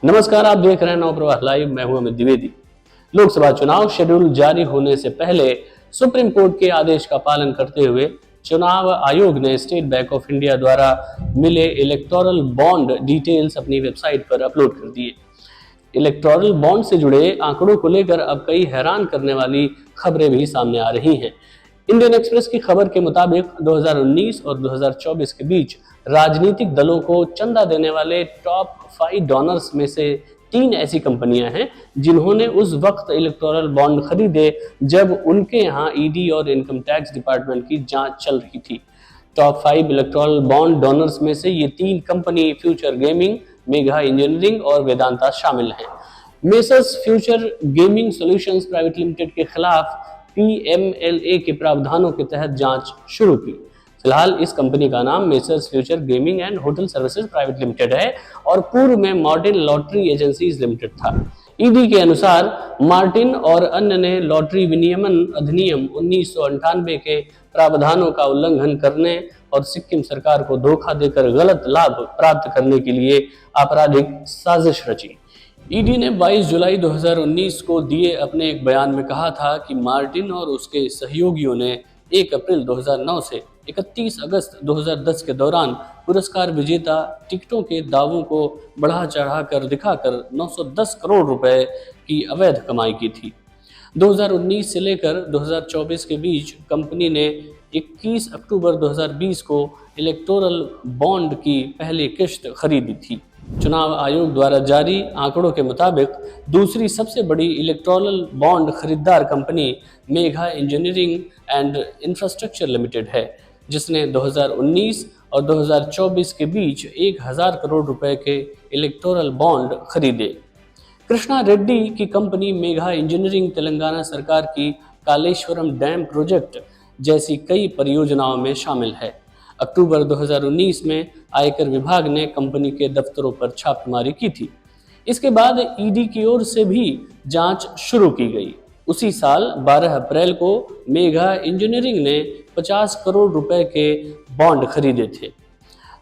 नमस्कार, आप देख रहे हैं नवप्रवाह लाइव। मैं हूं अमित द्विवेदी। लोकसभा चुनाव शेड्यूल जारी होने से पहले सुप्रीम कोर्ट के आदेश का पालन करते हुए चुनाव आयोग ने स्टेट बैंक ऑफ इंडिया द्वारा मिले इलेक्टोरल बॉन्ड डिटेल्स अपनी वेबसाइट पर अपलोड कर दिए। इलेक्टोरल बॉन्ड से जुड़े आंकड़ों को लेकर अब कई हैरान करने वाली खबरें भी सामने आ रही हैं। इंडियन एक्सप्रेस की खबर के मुताबिक 2019 और 2024 के बीच राजनीतिक दलों को चंदा देने वाले टॉप 5 डोनर्स में से 3 ऐसी कंपनियां हैं जिन्होंने उस वक्त इलेक्टोरल बॉन्ड खरीदे जब उनके यहाँ ईडी और इनकम टैक्स डिपार्टमेंट की जांच चल रही थी। टॉप 5 इलेक्टोरल बॉन्ड डोनर्स में से ये 3 company future gaming, Megha engineering और वेदांता शामिल हैं। Messrs future gaming solutions private limited के खिलाफ पीएमएलए के प्रावधानों के तहत जांच शुरू की। फिलहाल इस कंपनी का नाम messrs future gaming and hotel services private limited है और पूर्व में मार्टिन लॉटरी एजेंसीज लिमिटेड था। ईडी के अनुसार मार्टिन और अन्य ने लॉटरी विनियमन अधिनियम 1998 के प्रावधानों का उल्लंघन करने और सिक्किम सरकार को धोखा देकर गलत लाभ प्राप्त करने के लिए आपराधिक साजिश रची। ईडी ने 22 जुलाई 2019 को दिए अपने एक बयान में कहा था कि मार्टिन और उसके सहयोगियों ने 1 अप्रैल 2009 से 31 अगस्त 2010 के दौरान पुरस्कार विजेता टिकटों के दावों को बढ़ा चढ़ाकर दिखाकर 910 करोड़ रुपए की अवैध कमाई की थी। 2019 से लेकर 2024 के बीच कंपनी ने 21 अक्टूबर 2020 को इलेक्टोरल बॉन्ड की पहली किश्त खरीदी थी। चुनाव आयोग द्वारा जारी आंकड़ों के मुताबिक दूसरी सबसे बड़ी इलेक्टोरल बॉन्ड खरीदार company Megha engineering and infrastructure limited है, जिसने 2019 और 2024 के बीच 1000 करोड़ रुपए के इलेक्टोरल बॉन्ड खरीदे। कृष्णा रेड्डी की कंपनी मेघा इंजीनियरिंग तेलंगाना सरकार की कालेश्वरम डैम प्रोजेक्ट जैसी कई परियोजनाओं में शामिल है। अक्टूबर 2019 में आयकर विभाग ने कंपनी के दफ्तरों पर छापेमारी की थी। इसके बाद ईडी की ओर से भी जांच शुरू की गई। उसी साल 12 अप्रैल को मेघा इंजीनियरिंग ने 50 करोड़ रुपए के बॉन्ड खरीदे थे।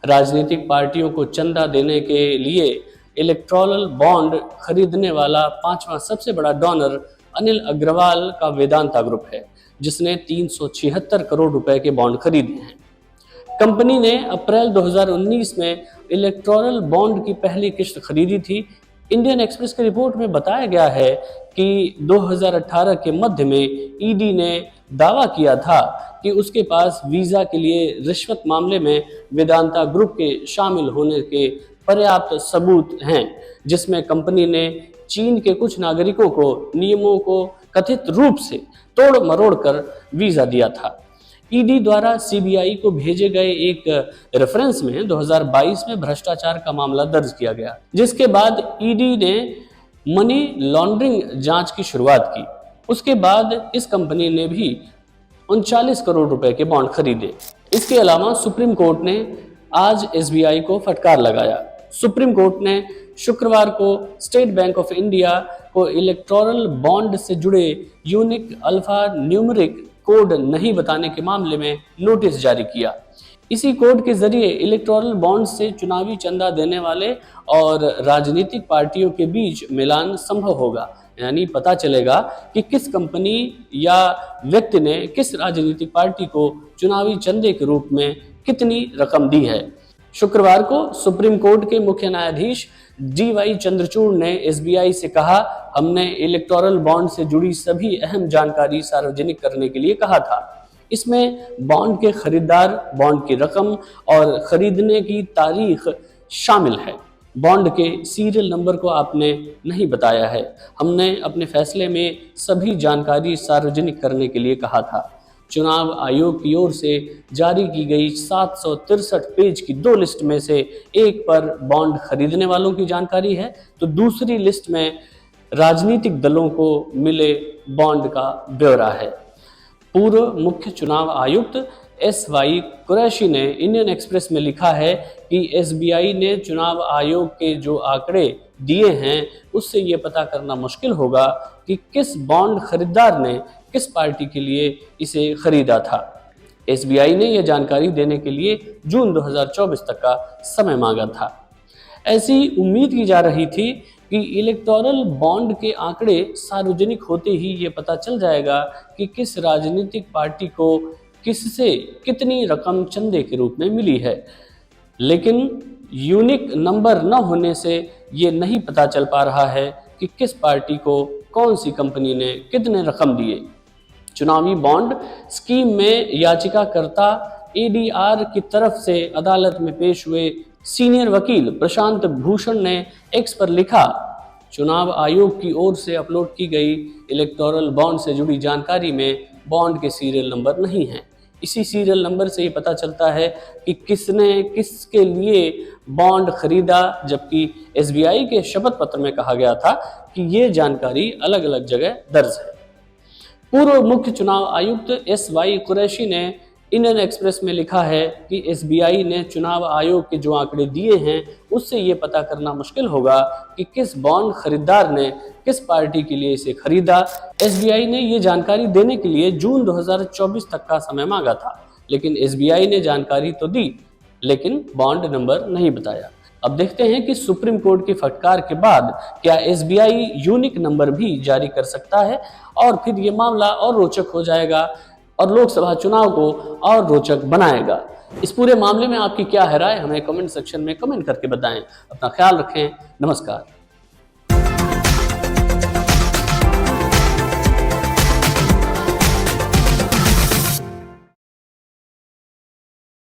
राजनीतिक पार्टियों को चंदा देने के लिए इलेक्टोरल बॉन्ड खरीदने वाला 5वां सबसे बड़ा डोनर अनिल अग्रवाल का वेदांता ग्रुप है, जिसने 376 करोड़ रुपए के बॉन्ड खरीदे हैं। कंपनी ने अप्रैल 2019 में इलेक्टोरल बॉन्ड की पहली किश्त खरीदी थी। इंडियन एक्सप्रेस की रिपोर्ट में बताया गया है कि 2018 के मध्य में ईडी ने दावा किया था कि उसके पास वीजा के लिए रिश्वत मामले में वेदांता ग्रुप के शामिल होने के पर्याप्त सबूत हैं, जिसमें कंपनी ने चीन के कुछ नागरिकों को नियमों को कथित रूप से तोड़ मरोड़ कर वीजा दिया था। ईडी द्वारा सीबीआई को भेजे गए एक रेफरेंस में 2022 में भ्रष्टाचार का मामला दर्ज किया गया, जिसके बाद ईडी ने मनी लॉन्ड्रिंग जांच की शुरुआत की। उसके बाद इस कंपनी ने भी 39 करोड़ रुपए के बॉन्ड खरीदे। इसके अलावा सुप्रीम कोर्ट ने आज एसबीआई को फटकार लगाया। सुप्रीम कोर्ट ने शुक्रवार को स्टेट बैंक ऑफ इंडिया को इलेक्टोरल बॉन्ड से जुड़े यूनिक अल्फा न्यूमेरिक कोड नहीं बताने के मामले में नोटिस जारी किया। इसी कोड के जरिए इलेक्टोरल बॉन्ड से चुनावी चंदा देने वाले और राजनीतिक पार्टियों के बीच मिलान संभव होगा, यानी पता चलेगा कि किस कंपनी या व्यक्ति ने किस राजनीतिक पार्टी को चुनावी चंदे के रूप में कितनी रकम दी है। शुक्रवार को सुप्रीम कोर्ट के मुख्य न्यायाधीश DY चंद्रचूड़ ने एसबीआई से कहा, हमने इलेक्टोरल बॉन्ड से जुड़ी सभी अहम जानकारी सार्वजनिक करने के लिए कहा था। इसमें बॉन्ड के खरीदार, बॉन्ड की रकम और खरीदने की तारीख शामिल है। बॉन्ड के सीरियल नंबर को आपने नहीं बताया है। हमने अपने फैसले में सभी जानकारी सार्वजनिक करने के लिए कहा था। चुनाव आयोग की ओर से जारी की गई 763 पेज की 2 लिस्ट में से एक पर बॉन्ड खरीदने वालों की जानकारी है, तो दूसरी लिस्ट में राजनीतिक दलों को मिले बॉन्ड का ब्यौरा है। पूर्व मुख्य चुनाव आयुक्त SY कुरैशी ने इंडियन एक्सप्रेस में लिखा है कि एसबीआई ने चुनाव आयोग के जो आंकड़े दिए हैं उससे ये पता करना मुश्किल होगा कि किस बॉन्ड खरीदार ने किस पार्टी के लिए इसे खरीदा था। एसबीआई ने यह जानकारी देने के लिए जून 2024 तक का समय मांगा था। ऐसी उम्मीद की जा रही थी कि इलेक्टोरल बॉन्ड के आंकड़े सार्वजनिक होते ही ये पता चल जाएगा कि किस राजनीतिक पार्टी को किससे कितनी रकम चंदे के रूप में मिली है, लेकिन यूनिक नंबर न होने से ये नहीं पता चल पा रहा है कि किस पार्टी को कौन सी कंपनी ने कितने रकम दिए। चुनावी बॉन्ड स्कीम में याचिकाकर्ता एडीआर की तरफ से अदालत में पेश हुए सीनियर वकील प्रशांत भूषण ने एक्स पर लिखा, चुनाव आयोग की ओर से अपलोड की गई इलेक्टोरल बॉन्ड से जुड़ी जानकारी में बॉन्ड के सीरियल नंबर नहीं है। इसी सीरियल नंबर से ये पता चलता है कि किसने किसके लिए बॉन्ड खरीदा, जबकि एसबीआई के शपथ पत्र में कहा गया था कि ये जानकारी अलग अलग जगह दर्ज है। पूर्व मुख्य चुनाव आयुक्त एस.वाई. कुरैशी ने इंडियन एक्सप्रेस में लिखा है कि एसबीआई ने चुनाव आयोग के जो आंकड़े दिए हैं उससे ये पता करना मुश्किल होगा कि किस बॉन्ड खरीदार ने किस पार्टी के लिए इसे खरीदा। एसबीआई ने ये जानकारी देने के लिए जून 2024 तक का समय मांगा था, लेकिन एसबीआई ने जानकारी तो दी लेकिन बॉन्ड नंबर नहीं बताया। अब देखते हैं कि सुप्रीम कोर्ट की फटकार के बाद क्या एसबीआई यूनिक नंबर भी जारी कर सकता है और फिर ये मामला और रोचक हो जाएगा और लोकसभा चुनाव को और रोचक बनाएगा। इस पूरे मामले में आपकी क्या है राय, हमें कमेंट सेक्शन में कमेंट करके बताएं। अपना ख्याल रखें। नमस्कार।